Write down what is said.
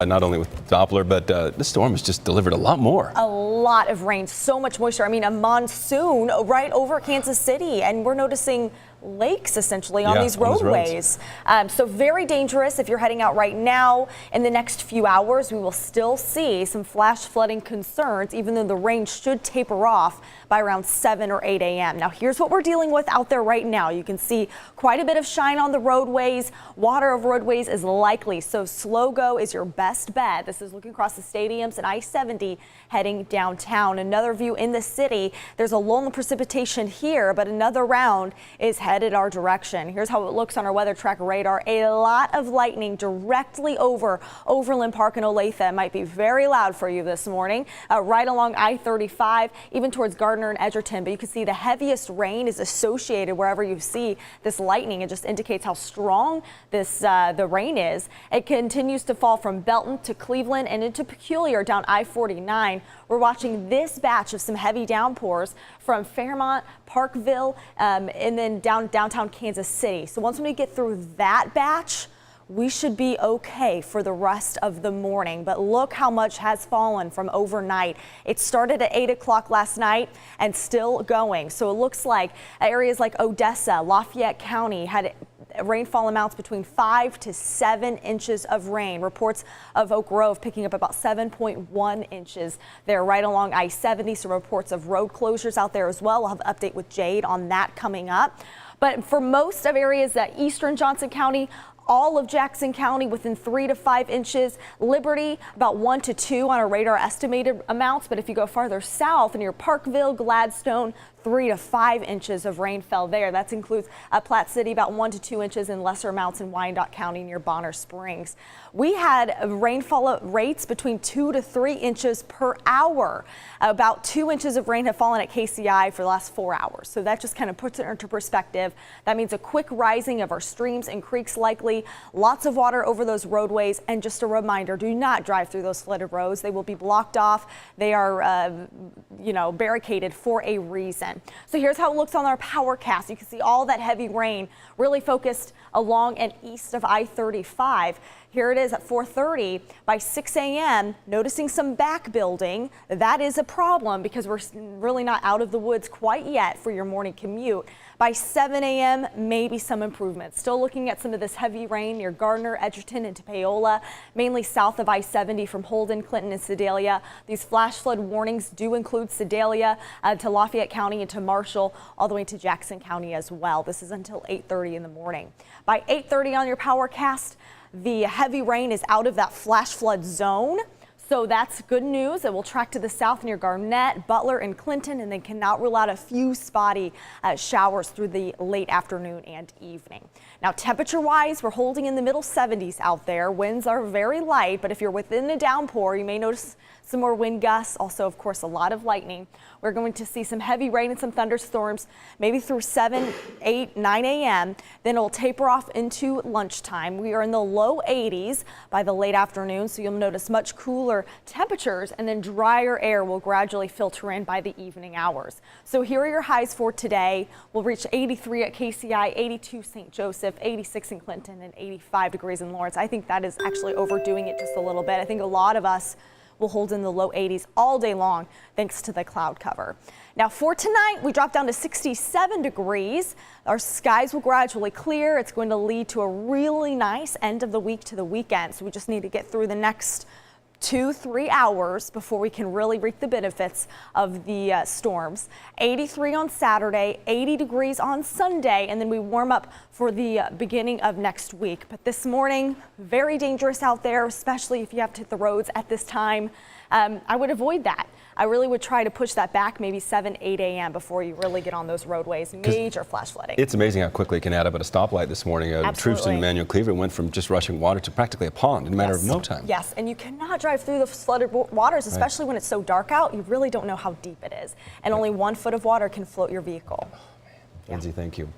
not only with Doppler, but this storm has just delivered a lot more. A lot of rain, so much moisture. I mean, a monsoon right over Kansas City, and we're noticing lakes essentially on these roadways. So very dangerous if you're heading out right now. In the next few hours, we will still see some flash flooding concerns, even though the rain should taper off by around 7 or 8 a.m. Now, here's what we're dealing with out there right now. You can see quite a bit of shine on the roadways. Water over roadways is likely, so slow go is your best bet. This is looking across the stadiums and I-70 heading downtown. Another view in the city. There's a lull in precipitation here, but another round is headed our direction. Here's how it looks on our weather tracker radar. A lot of lightning directly over Overland Park and Olathe. It might be very loud for you this morning, right along I-35, even towards Gardner and Edgerton. But you can see the heaviest rain is associated wherever you see this lightning. It just indicates how strong this the rain is. It continues to fall from Belton to Cleveland and into Peculiar down I-49. We're watching this batch of some heavy downpours from Fairmont, Parkville, and then downtown Kansas City. So once we get through that batch, we should be okay for the rest of the morning. But look how much has fallen from overnight. It started at 8 o'clock last night and still going. So it looks like areas like Odessa, Lafayette County had rainfall amounts between 5 to 7 inches of rain. Reports of Oak Grove picking up about 7.1 inches there right along I-70. So reports of road closures out there as well. We'll have an update with Jade on that coming up. But for most of areas that eastern Johnson County, all of Jackson County within 3 to 5 inches. Liberty about 1 to 2 on our radar estimated amounts. But if you go farther south near Parkville, Gladstone, 3 to 5 inches of rain fell there. That includes Platte City, about 1 to 2 inches, and lesser amounts in Wyandotte County near Bonner Springs. We had rainfall rates between 2 to 3 inches per hour. About 2 inches of rain have fallen at KCI for the last 4 hours. So that just kind of puts it into perspective. That means a quick rising of our streams and creeks likely. Lots of water over those roadways. And just a reminder, do not drive through those flooded roads. They will be blocked off. They are, barricaded for a reason. So here's how it looks on our PowerCast. You can see all that heavy rain really focused along and east of I-35. Here it is at 4:30. By 6 a.m., noticing some back building. That is a problem because we're really not out of the woods quite yet for your morning commute. By 7 a.m., maybe some improvements. Still looking at some of this heavy rain near Gardner, Edgerton, and Paola, mainly south of I-70 from Holden, Clinton, and Sedalia. These flash flood warnings do include Sedalia to Lafayette County and to Marshall, all the way to Jackson County as well. This is until 8:30 in the morning. By 8:30 on your PowerCast, the heavy rain is out of that flash flood zone. So that's good news. It will track to the south near Garnett, Butler, and Clinton, and they cannot rule out a few spotty showers through the late afternoon and evening. Now, temperature-wise, we're holding in the middle 70s out there. Winds are very light, but if you're within a downpour, you may notice some more wind gusts. Also, of course, a lot of lightning. We're going to see some heavy rain and some thunderstorms, maybe through 7, 8, 9 a.m. Then it'll taper off into lunchtime. We are in the low 80s by the late afternoon, so you'll notice much cooler temperatures, and then drier air will gradually filter in by the evening hours. So here are your highs for today. We'll reach 83 at KCI, 82 St. Joseph, 86 in Clinton, and 85 degrees in Lawrence. I think that is actually overdoing it just a little bit. I think a lot of us will hold in the low 80s all day long thanks to the cloud cover. Now for tonight, we drop down to 67 degrees. Our skies will gradually clear. It's going to lead to a really nice end of the week to the weekend. So we just need to get through the next 2-3 hours before we can really reap the benefits of the storms. 83 on Saturday, 80 degrees on Sunday, and then we warm up for the beginning of next week. But this morning, very dangerous out there, especially if you have to hit the roads at this time. I would avoid that. I really would try to push that back maybe 7, 8 a.m. before you really get on those roadways. Major flash flooding. It's amazing how quickly it can add up at a stoplight this morning. Troops in Emmanuel Cleveland went from just rushing water to practically a pond in a matter of no time. Yes, and you cannot drive through the flooded waters, especially when it's so dark out. You really don't know how deep it is. And only 1 foot of water can float your vehicle. Lindsey, thank you.